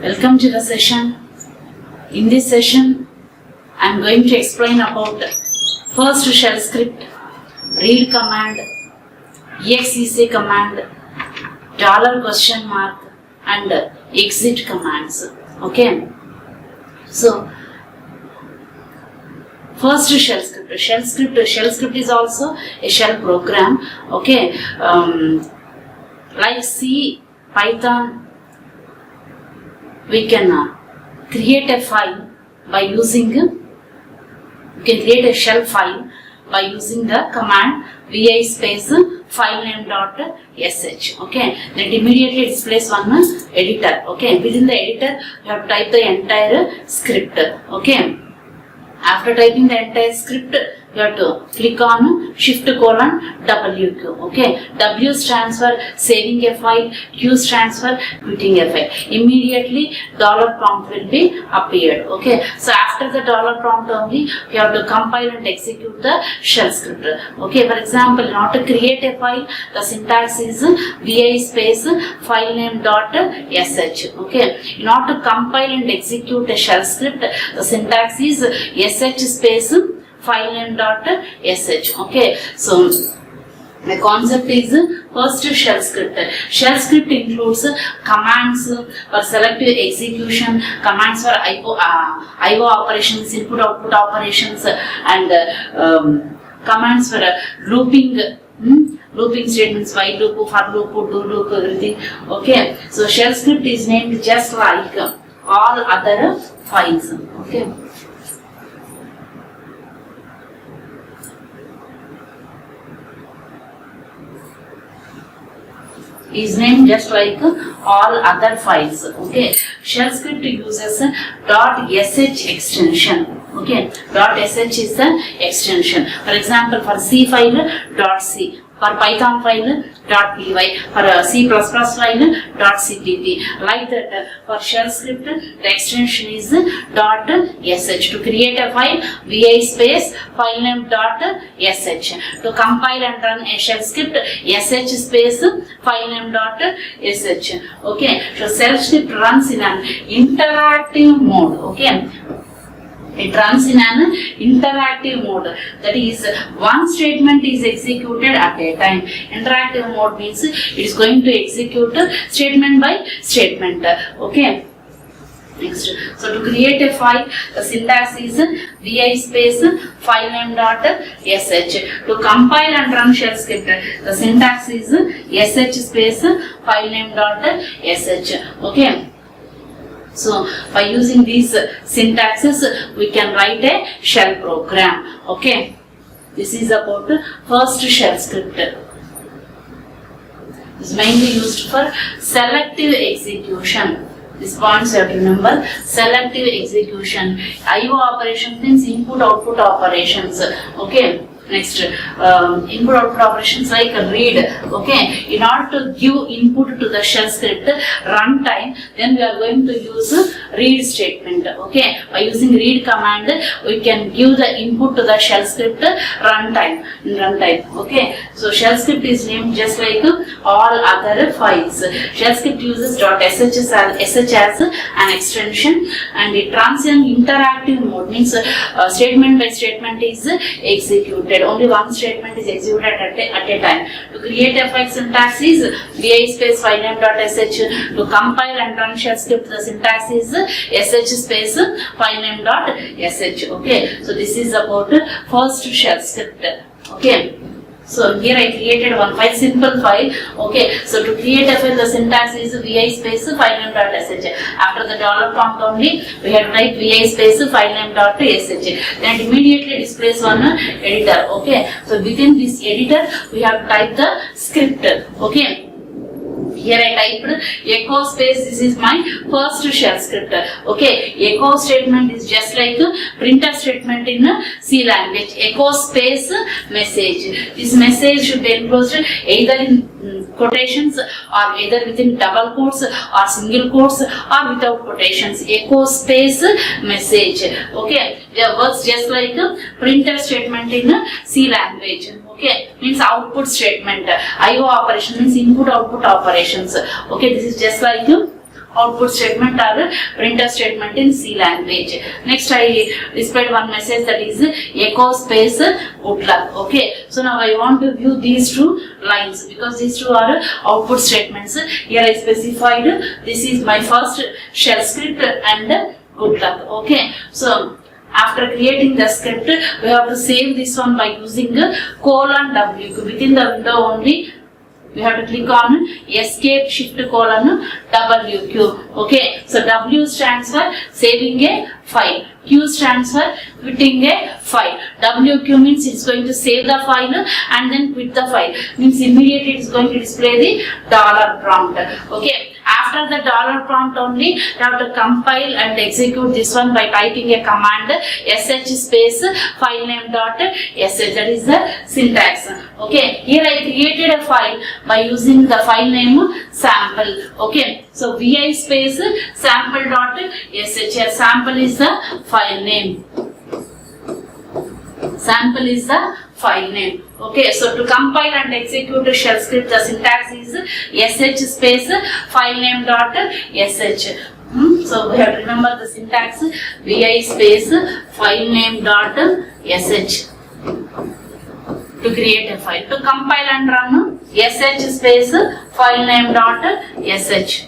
Welcome to the session. In this session, I am going to explain about first shell script, read command, exec command, $question mark and exit commands. Okay. So, first shell script. Shell script is also a shell program. Okay. Like C, Python, we can create a file by using, we can create a shell file by using the command vi space filename dot sh. Okay, then immediately displays one editor. Okay, within the editor you have to type the entire script. Okay, after typing the entire script, you have to click on Shift:WQ. Okay, W stands for saving a file, Q stands for quitting a file. Immediately $prompt will be appeared. Okay, so after the $prompt only, you have to compile and execute the shell script. Okay, for example, in order to create a file, the syntax is vi space filename dot sh. Okay, in order to compile and execute a shell script, the syntax is sh space filename dot sh. Okay, so the concept is first shell script. Shell script includes commands for selective execution, commands for IO operations, input output operations, and commands for looping. Looping statements, while loop, for loop, do loop, everything. Okay, so shell script is named just like all other files. Okay. Is named just like all other files. Okay, shell script uses .sh extension. Okay, .sh is the extension. For example, for C file .c, for Python file .py, for C++ file .cpp. Like that, for shell script, the extension is .sh. To create a file, vi space filename .sh. To compile and run a shell script, sh space filename .sh. Okay, so shell script runs in an interactive mode. Okay. It runs in an interactive mode. That is, one statement is executed at a time. Interactive mode means it is going to execute statement by statement. Okay. Next, so to create a file, the syntax is vi space filename dot sh. To compile and run shell script, the syntax is sh space filename dot sh. Okay. So, by using these syntaxes, we can write a shell program. Okay. This is about first shell script. It is mainly used for selective execution. This points you have to remember. Selective execution. IO operations means input output operations. Okay. Next, input output operations like read. Okay, in order to give input to the shell script runtime, then we are going to use read statement. Okay, by using read command, we can give the input to the shell script runtime. Okay, so shell script is named just like all other files. Shell script uses .sh as an extension, and it runs in interactive mode. Means statement by statement is executed. Only one statement is executed at a time. To create a file, syntax is vi space filename dot sh. To compile and run shell script, the syntax is sh space filename dot sh. Okay, so this is about first shell script. Okay. So here I created one file, simple file. Okay, so to create a file, the syntax is vi space filename dot sh. After the $prompt only, we have type vi space filename dot sh. Then immediately displays one editor. Okay, so within this editor, we have typed the script. Okay. Here I typed echo space, this is my first shell script. Okay, echo statement is just like printf statement in C language. Echo space message. This message should be enclosed either in quotations or either within double quotes or single quotes or without quotations. Echo space message. Okay, it works just like printf statement in C language. Okay, means output statement. IO operation means input output operations. Okay, this is just like output statement or printf statement in C language. Next I displayed one message that is echo space good luck. Okay, so now I want to view these two lines because these two are output statements. Here I specified this is my first shell script and good luck. Okay, so after creating the script, we have to save this one by using :W. Within the window only, we have to click on escape shift : WQ. Okay, so W stands for saving a file. Q stands for quitting a file. WQ means it's going to save the file and then quit the file. Means immediately it's going to display the dollar prompt. Okay. After the dollar prompt only, you have to compile and execute this one by typing a command sh space filename dot sh. That is the syntax. Okay. Here I created a file by using the file name sample. Okay. So vi space sample dot sh. Here sample is the file name. Sample is the file name. Okay, so to compile and execute a shell script, the syntax is sh space filename dot sh. So we have to remember the syntax vi space filename dot sh to create a file. To compile and run sh space filename dot sh.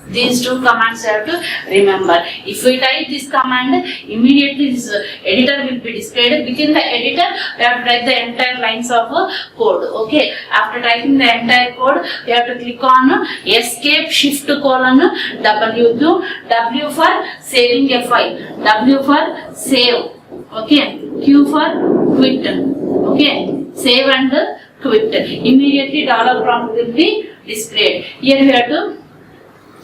These two commands you have to remember. If we type this command, immediately this editor will be displayed. Within the editor, we have to type the entire lines of code. Okay. After typing the entire code, we have to click on escape shift : WQ. W for saving a file. W for save. Okay. Q for quit. Okay. Save and quit. Immediately dollar prompt will be displayed. Here we have to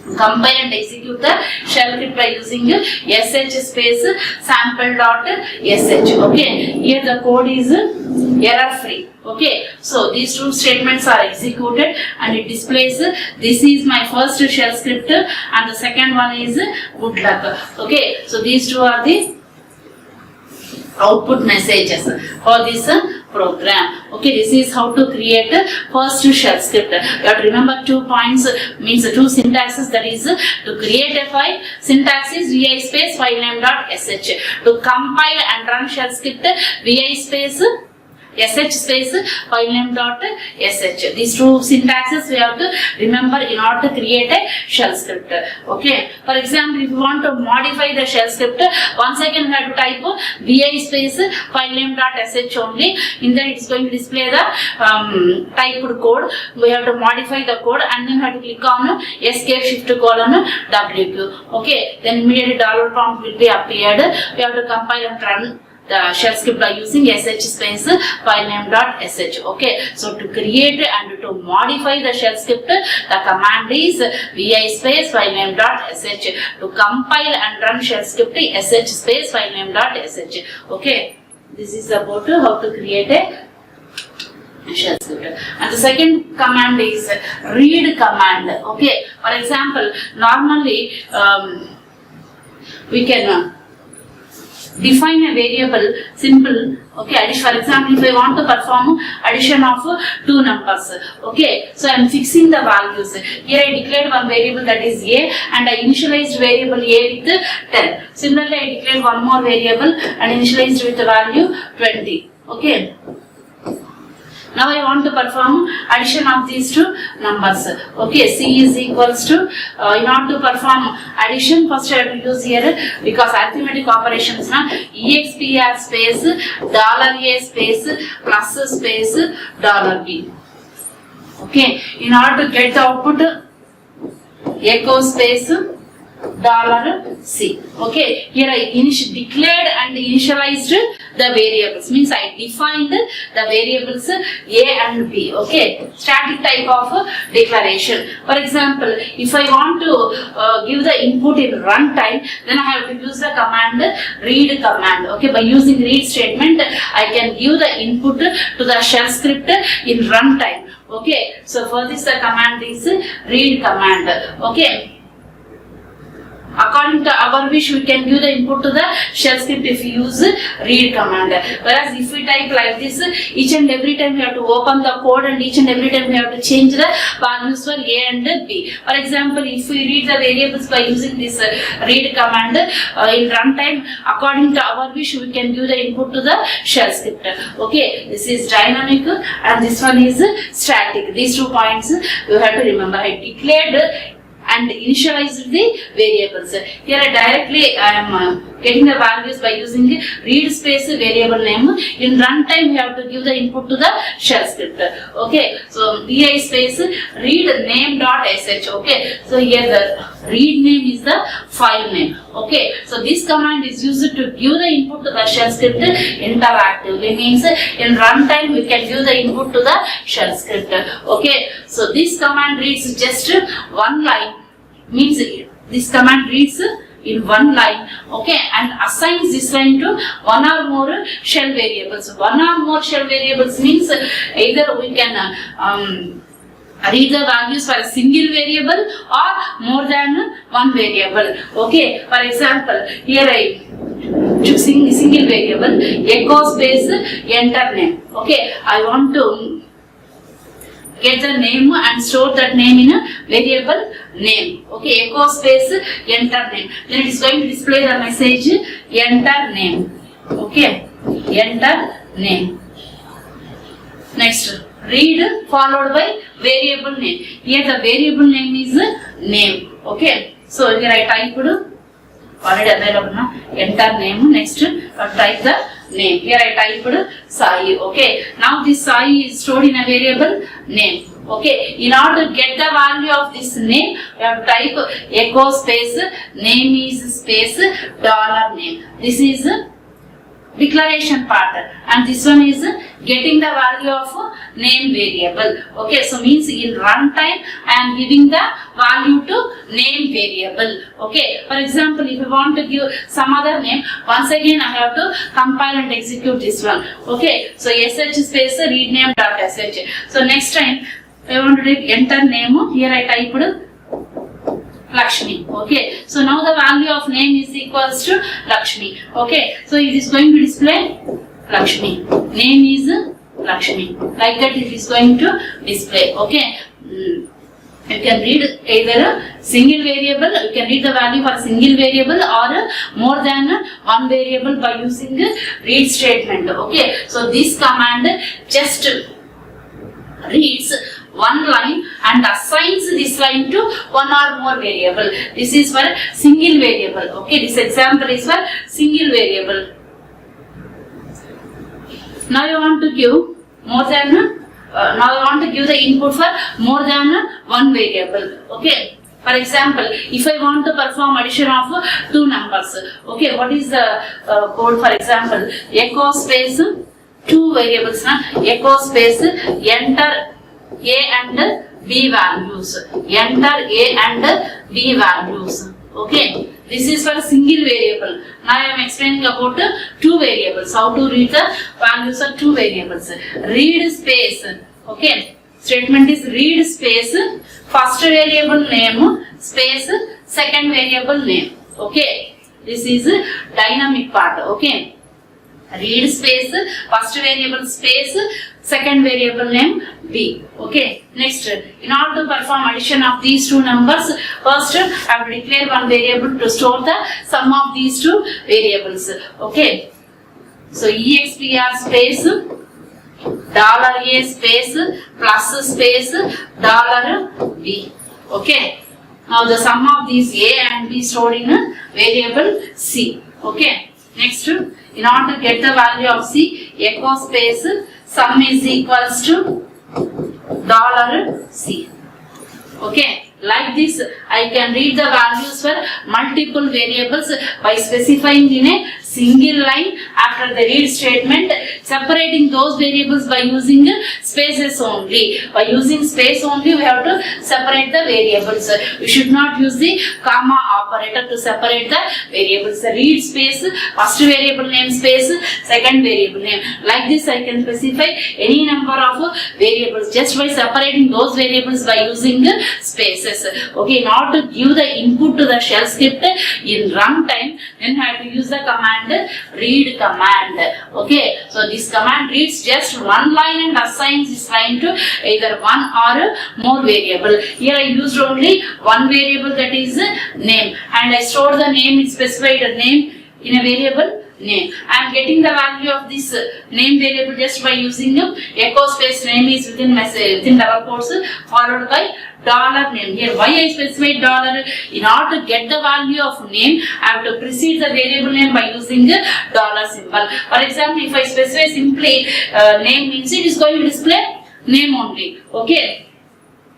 compile and execute the shell script by using sh space sample dot sh. Okay, here the code is error free. Okay, so these two statements are executed and it displays this is my first shell script and the second one is good luck. Okay, so these two are the output messages for this program. Okay, this is how to create first shell script. You have to remember 2 points, means 2 syntaxes, that is to create a file, syntax is vi space filename dot sh. To compile and run shell script, vi space sh space filename dot sh. These two syntaxes we have to remember in order to create a shell script. Okay. For example, if you want to modify the shell script, once again we have to type vi space filename dot sh only. In that it's going to display the typed code. We have to modify the code and then we have to click on escape shift : WQ. Okay. Then immediately dollar prompt will be appeared. We have to compile and run the shell script by using sh space filename dot sh. Okay, so to create and to modify the shell script, the command is vi space filename dot sh. To compile and run shell script, sh space filename dot sh. Okay, this is about how to create a shell script. And the second command is read command. Okay, for example, normally we can define a variable simple. Okay, for example, if I want to perform addition of 2 numbers, okay, so I am fixing the values. Here I declared one variable that is a and I initialized variable a with 10. Similarly, I declared one more variable and initialized with the value 20. Okay. Now I want to perform addition of these two numbers. Okay, C is equals to, in order to perform addition, first I have to use here, because arithmetic operations now, expr space $a space plus space $b. Okay, in order to get the output, echo space $C. Okay, here I declared and initialized the variables, means I defined the variables A and B. Okay, static type of declaration. For example, if I want to give the input in runtime, then I have to use the command read command. Okay, by using read statement, I can give the input to the shell script in runtime. Okay, so for this the command is read command. Okay. According to our wish, we can give the input to the shell script if we use read command. Whereas if we type like this, each and every time we have to open the code and each and every time we have to change the values for A and B. For example, if we read the variables by using this read command, in runtime, according to our wish, we can give the input to the shell script. Okay, this is dynamic and this one is static. These 2 points you have to remember. I declared and initialize the variables. Here directly I am getting the values by using read space variable name. In runtime we have to give the input to the shell script. Okay, so vi space read name dot sh. Okay, so here the read name is the file name. Okay, so this command is used to give the input to the shell script interactively. Means in runtime we can give the input to the shell script. Okay, so this command reads just one line. Means this command reads in one line, okay, and assigns this line to one or more shell variables. One or more shell variables means either we can read the values for a single variable or more than one variable. Okay, for example, here I choosing single variable, echo space enter name. Okay, I want to get the name and store that name in a variable name. Okay, echo space enter name. Then it is going to display the message enter name. Okay, enter name. Next, read followed by variable name. Here the variable name is name. Okay, so here I typed already available now. Enter name. Next, type the name. Here I typed Sai. Okay, now this Sai is stored in a variable name. Okay, in order to get the value of this name, we have to type echo space name is space dollar name. This is declaration part, and this one is getting the value of name variable. Okay, so means in runtime I am giving the value to name variable. Okay, for example, if I want to give some other name, once again I have to compile and execute this one. Okay, so sh space read name dot sh. So next time I want to type enter name. Here I typed Lakshmi. Okay, so now the value of name is equals to Lakshmi. Okay, so it is going to display Lakshmi. Name is Lakshmi. Like that it is going to display. Okay, you can read either a single variable, you can read the value for a single variable or more than one variable by using read statement. Okay, so this command just reads one line and assigns this line to one or more variable. This is for single variable. Okay, this example is for single variable. Now you want to give more than now I want to give the input for more than one variable. Okay, for example, if I want to perform addition of two numbers, okay, what is the code? For example, echo space two variables, echo space enter A and B values. Enter A and B values. Okay, this is for a single variable. Now I am explaining about two variables. How to read the values of two variables. Read space. Okay, statement is read space first variable name space second variable name. Okay, this is dynamic part. Okay, read space first variable space second variable name B. Okay, next, in order to perform addition of these two numbers, first I have to declare one variable to store the sum of these two variables. Okay, so expr space $A space plus space $B. Okay, now the sum of these A and B stored in a variable C. Okay, next, in order to get the value of C, echo space sum is equals to $C. Okay, like this I can read the values for multiple variables by specifying in a single line after the read statement separating those variables by using spaces only. By using space only, we have to separate the variables. We should not use the comma operator to separate the variables. Read space, first variable name space, second variable name. Like this, I can specify any number of variables just by separating those variables by using spaces. Okay, in order to give the input to the shell script in runtime, then I have to use the command read command. Okay, so this command reads just one line and assigns this line to either one or more variable. Here I used only one variable, that is name, and I stored the name, it specified a name in a variable name. I am getting the value of this name variable just by using echo space name is within double quotes followed by $name. Here why I specified dollar? In order to get the value of name, I have to precede the variable name by using the dollar symbol. For example, if I specify simply name means it is going to display name only. Okay,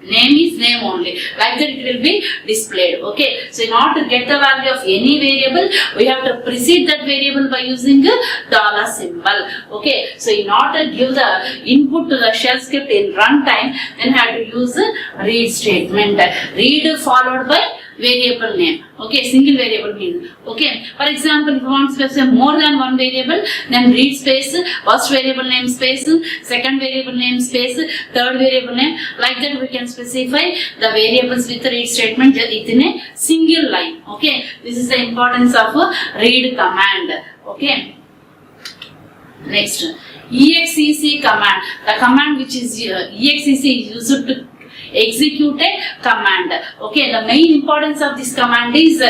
name is name only, like that it will be displayed. Okay, so in order to get the value of any variable, we have to precede that variable by using the dollar symbol. Okay, so in order to give the input to the shell script in runtime, then I have to use the read statement. Read followed by variable name. Okay, single variable name. Okay, for example, if you want to specify more than one variable, then read space, first variable name space, second variable name space, third variable name. Like that we can specify the variables with the read statement within a single line. Okay, this is the importance of read command. Okay, next, exec command. The command which is exec is used to execute a command. Okay, the main importance of this command is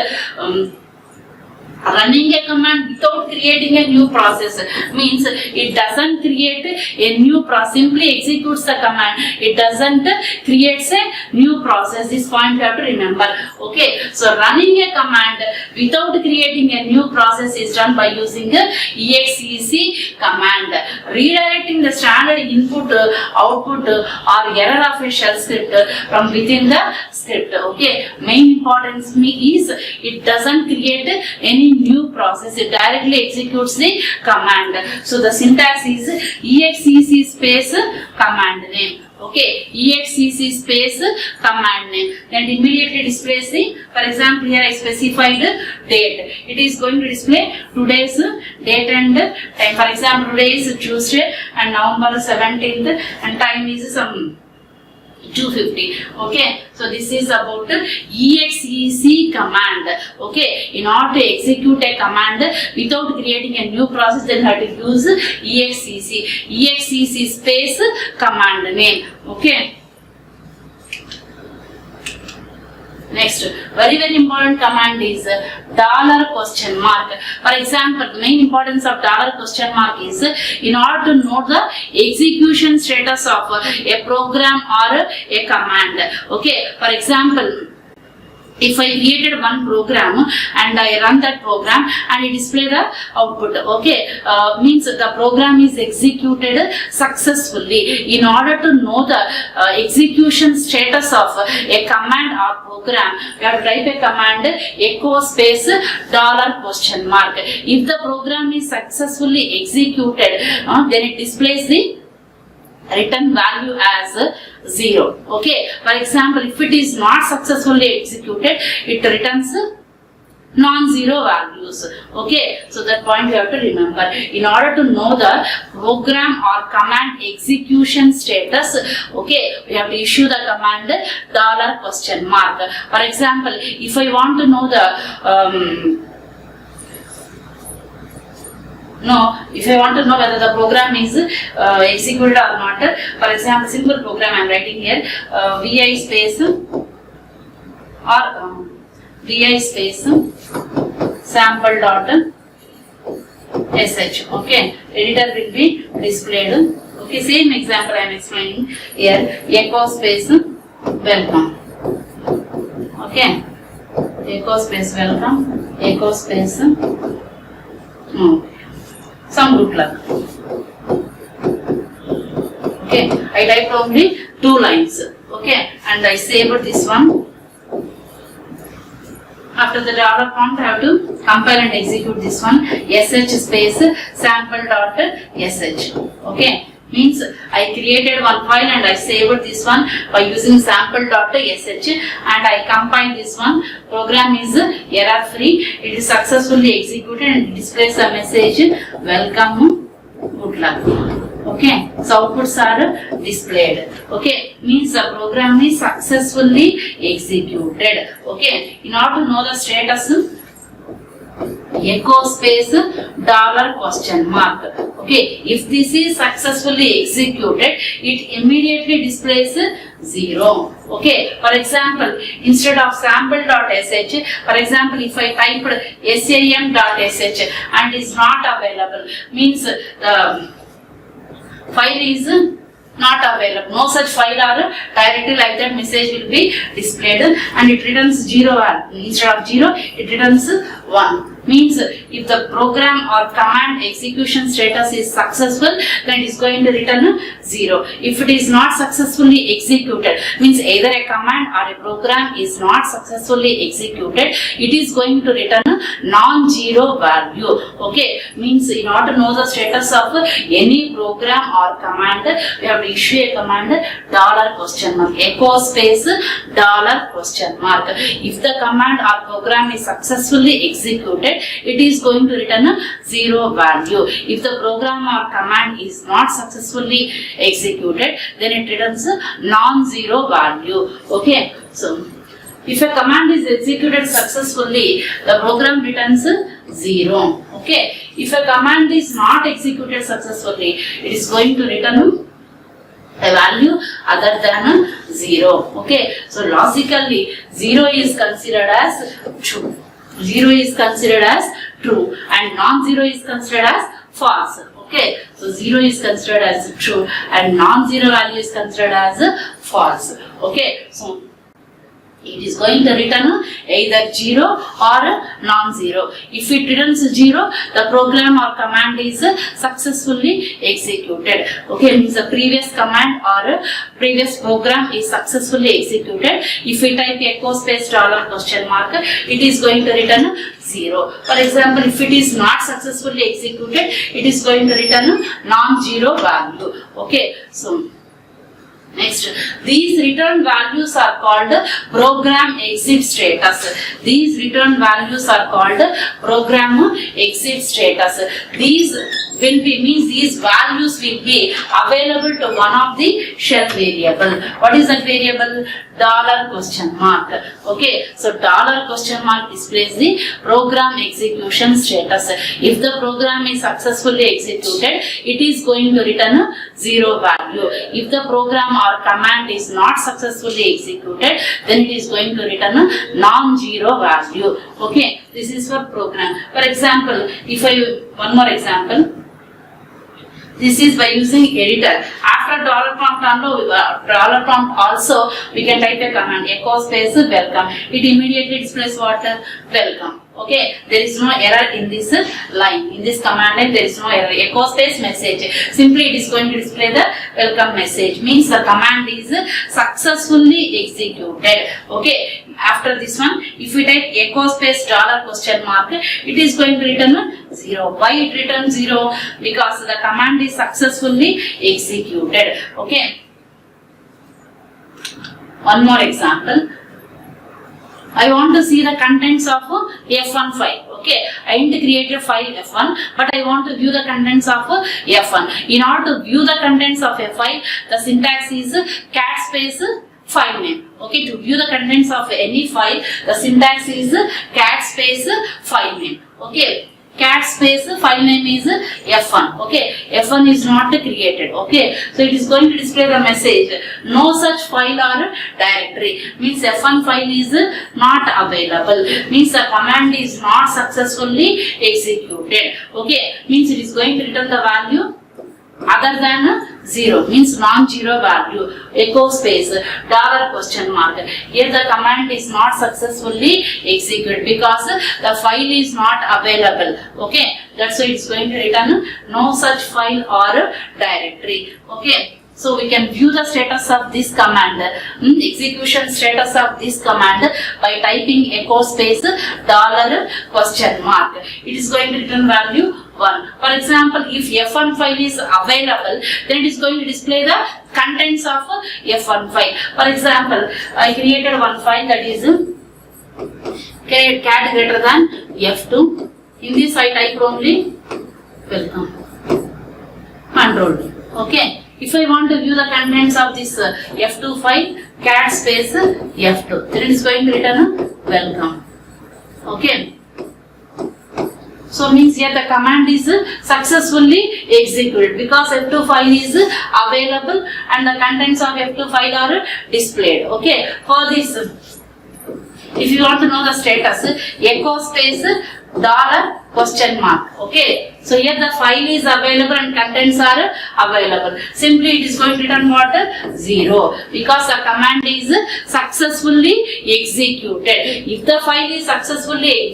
running a command without creating a new process. Means it doesn't create a new process, simply executes the command. It doesn't create a new process. This point you have to remember. Okay, so running a command without creating a new process is done by using the exec command. Redirecting the standard input, output or error of a shell script from within the script. Okay, main importance is it doesn't create any new process, it directly executes the command. So the syntax is exec space command name. Okay, exec space command name, then immediately displays the, for example, here I specified date. It is going to display today's date and time. For example, today is Tuesday and November 17th and time is some 2:50. Okay, so this is about exec command. Okay, in order to execute a command without creating a new process, then have to use exec space command name. Okay, next, very important command is $question mark. For example, the main importance of $question mark is in order to know the execution status of a program or a command. Okay, for example, if I created one program and I run that program and it display the output, okay, means the program is executed successfully. In order to know the execution status of a command or program, we have to type a command echo space $question mark. If the program is successfully executed, then it displays the return value as 0. Okay, for example, if it is not successfully executed, it returns non-zero values. Okay, so that point you have to remember. In order to know the program or command execution status, okay, we have to issue the command $question mark. For example, if I want to know the if I want to know whether the program is executed or not, for example, simple program I am writing here, vi space or vi space sample dot sh. Okay, editor will be displayed. Okay, same example I am explaining here, echo space welcome. Okay, echo space welcome, echo space some good luck. Okay, I typed only 2 lines. Okay, and I saved this one After the dollar prompt, I have to compile and execute this one, sh space sample.sh. Okay, means I created one file and I saved this one by using sample.sh, and I compiled this one. Program is error free. It is successfully executed and displays a message, welcome, good luck. Okay, so outputs are displayed. Okay, means the program is successfully executed. Okay, in order to know the status, echo space dollar question mark. Okay, if this is successfully executed, it immediately displays 0. Okay, for example, instead of sample.sh, for example, if I typed sam.sh and is not available, means the file is not available, no such file or directly like that message will be displayed, and it returns 0 instead of 0 it returns 1. Means if the program or command execution status is successful, then it is going to return 0. If it is not successfully executed, means either a command or a program is not successfully executed, it is going to return non-zero value. Okay, means in order to know the status of any program or command, we have to issue a command $question mark, echo space $question mark. If the command or program is successfully executed, it is going to return 0 value. If the program or command is not successfully executed, then it returns non-zero value. Okay, so if a command is executed successfully, the program returns 0. Okay, if a command is not executed successfully, it is going to return a value other than 0. Okay, so logically 0 is considered as true. 0 is considered as true and non-zero is considered as false. Okay, so 0 is considered as true and non-zero value is considered as false. Okay, so it is going to return either 0 or non-zero. If it returns 0, the program or command is successfully executed. Okay, means the previous command or previous program is successfully executed. If we type echo space $question mark, it is going to return 0. For example, if it is not successfully executed, it is going to return non-zero value. Okay, so next, these return values are called program exit status. These return values are called program exit status. These will be, means these values will be available to one of the shell variable. What is that variable? $question mark. Okay, so $question mark displays the program execution status. If the program is successfully executed, it is going to return 0 value. If the program or command is not successfully executed, then it is going to return non-zero value. Okay, this is for program. For example, if I, one more example, this is by using editor. After dollar prompt also we can type a command, echo space welcome. It immediately displays what? Welcome. Okay, there is no error in this line. In this command line there is no error. Echo space message. Simply it is going to display the welcome message. Means the command is successfully executed. Okay, after this one, if we type echo space $question mark, it is going to return 0. Why it returns 0? Because the command is successfully executed. Okay, one more example. I want to see the contents of F1 file. Okay, I didn't create a file F1, but I want to view the contents of F1. In order to view the contents of a file, the syntax is cat space file name. Okay, to view the contents of any file, the syntax is cat space file name. Okay, cat space file name is F1. Okay, F1 is not created. Okay, so it is going to display the message, no such file or directory. Means F1 file is not available. Means the command is not successfully executed. Okay, means it is going to return the value other than 0, means non-zero value. Echo space $question mark. Here the command is not successfully executed because the file is not available. Okay, that's why it's going to return no such file or directory. Okay, So we can view the status of this command, execution status of this command by typing echo space dollar question mark. It is going to return value 1. For example, if F1 file is available, then it is going to display the contents of F1 file. For example, I created one file that is cat greater than F2. In this I type only welcome control. Okay. If I want to view the contents of this F2 file, cat space F2, then it is going to return welcome. Okay. So means here the command is successfully executed because F2 file is available and the contents of F2 file are displayed. Okay. For this, if you want to know the status, echo space dollar question mark. Okay. So here the file is available and contents are available. Simply it is going to return what? 0. Because the command is successfully executed. If the command is successfully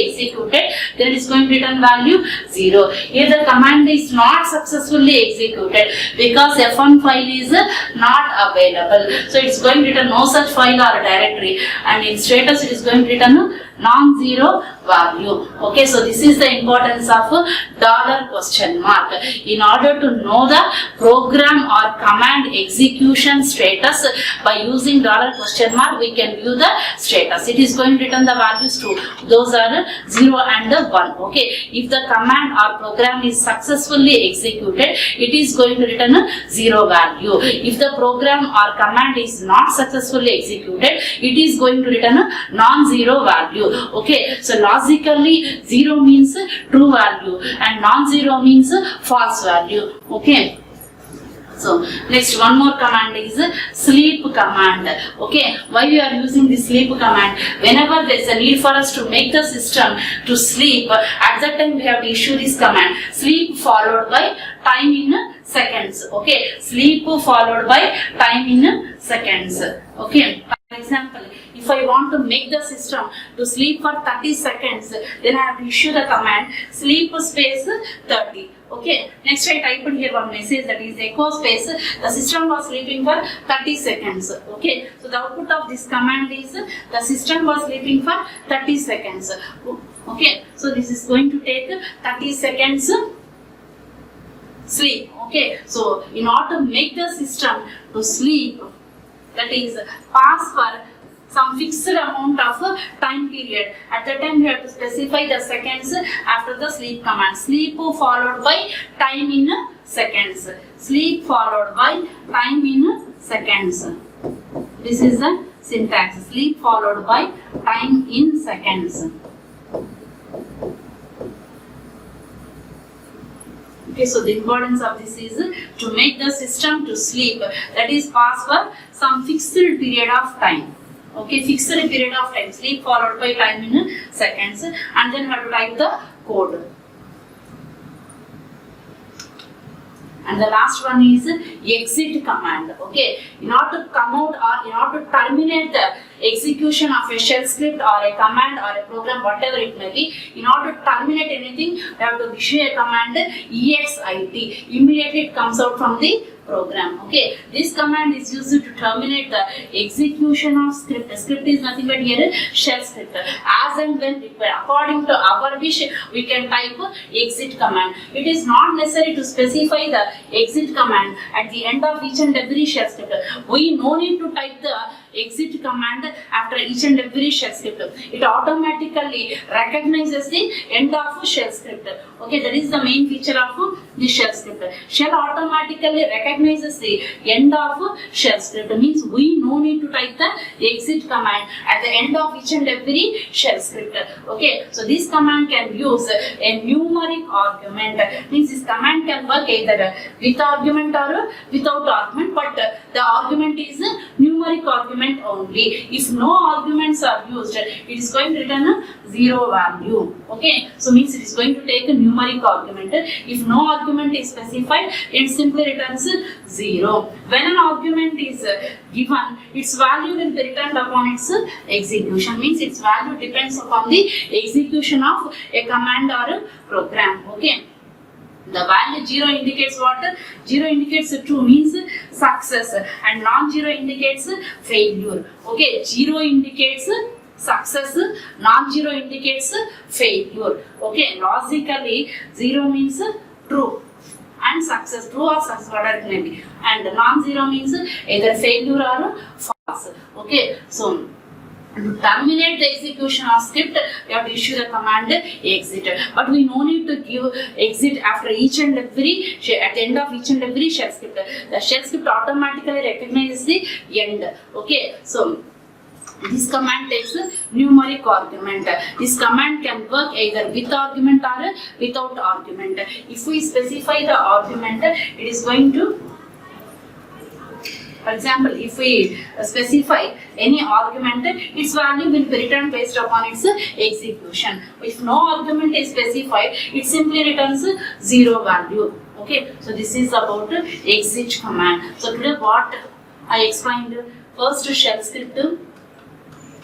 executed, then it is going to return value 0. Here the command is not successfully executed because F1 file is not available. So it is going to return no such file or directory, and in status it is going to return non-zero value. Okay, so this is the importance of dollar question mark. In order to know the program or command execution status by using dollar question mark, we can view the status. It is going to return the values true. Those are 0 and 1. Okay, if the command or program is successfully executed, it is going to return a 0 value. If the program or command is not successfully executed, it is going to return a non-zero value. Okay, so logically 0 means true value and non-zero means false value. Okay. So next one more command is sleep command. Okay, why we are using this sleep command? Whenever there is a need for us to make the system to sleep, at that time we have to issue this command, sleep followed by time in seconds. Okay, sleep followed by time in seconds. Okay, for example, if I want to make the system to sleep for 30 seconds, then I have to issue the command sleep space 30. Okay, next I typed here one message that is echo space, the system was sleeping for 30 seconds. Okay, so the output of this command is the system was sleeping for 30 seconds. Okay, so this is going to take 30 seconds sleep. Okay, so in order to make the system to sleep, that is pass for some fixed amount of time period. At that time, you have to specify the seconds after the sleep command. Sleep followed by time in seconds. Sleep followed by time in seconds. This is the syntax. Sleep followed by time in seconds. Okay, so the importance of this is to make the system to sleep, that is pass for some fixed period of time. Okay, fixed period of time, sleep followed by time in seconds, and then we have to type the code. And the last one is exit command. Okay, in order to come out or in order to terminate the execution of a shell script or a command or a program, whatever it may be, in order to terminate anything, we have to issue a command exit. Immediately it comes out from the program. Okay, this command is used to terminate the execution of script. Script is nothing but here shell script. As and when required, according to our wish, we can type exit command. It is not necessary to specify the exit command at the end of each and every shell script. We no need to type the exit command after each and every shell script. It automatically recognizes the end of shell script. Okay, that is the main feature of the shell script. Shell automatically recognizes the end of shell script. Means we no need to type the exit command at the end of each and every shell script. Okay, so this command can use a numeric argument. Means this command can work either with argument or without argument, but the argument is numeric argument only. If no arguments are used, it is going to return a 0 value. Okay, so means it is going to take a numeric argument. If no argument is specified, it simply returns 0. When an argument is given, its value will be returned upon its execution. Means its value depends upon the execution of a command or a program. Okay. The value 0 indicates what? 0 indicates true, means success, and non-zero indicates failure. Okay, 0 indicates success, non-zero indicates failure. Okay, logically 0 means true and success, true or success, whatever it may be, and non-zero means either failure or false. Okay, so to terminate the execution of script, we have to issue the command exit. But we no need to give exit after each and every, at the end of each and every shell script. The shell script automatically recognizes the end. Okay, so this command takes numeric argument. This command can work either with argument or without argument. If we specify the argument, it is going to, for example, if we specify any argument, its value will be returned based upon its execution. If no argument is specified, it simply returns 0 value. Okay, so this is about exit command. So today what I explained, first shell script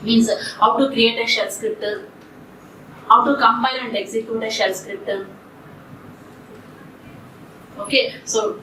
means how to create a shell script, how to compile and execute a shell script. Okay, so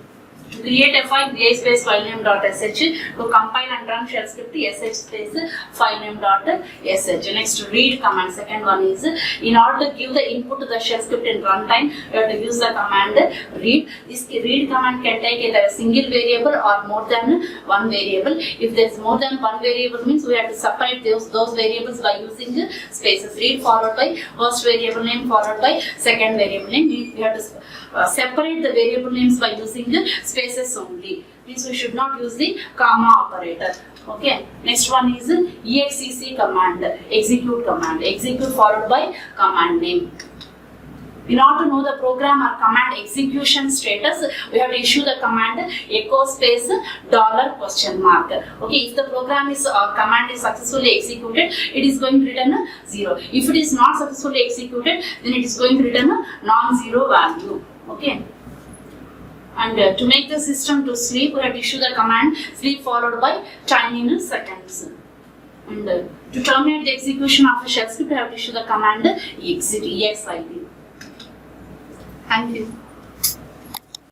to create a file, vi space filename.sh, to compile and run shell script, sh space filename.sh. Next, read command. Second one is, in order to give the input to the shell script in runtime, you have to use the command read. This read command can take either a single variable or more than one variable. If there is more than one variable, means we have to separate those variables by using spaces. Read followed by first variable name followed by second variable name. We have to separate the variable names by using the spaces only. Means we should not use the comma operator. Okay. Next one is exec command, execute command. Execute followed by command name. In order to know the program or command execution status, we have to issue the command echo space $?. Okay, if the program is command is successfully executed, it is going to return 0. If it is not successfully executed, then it is going to return a non-zero value. Okay. And to make the system to sleep, we have to issue the command sleep followed by time in seconds. And to terminate the execution of a shell script, we have to issue the command exit, exit. Thank you.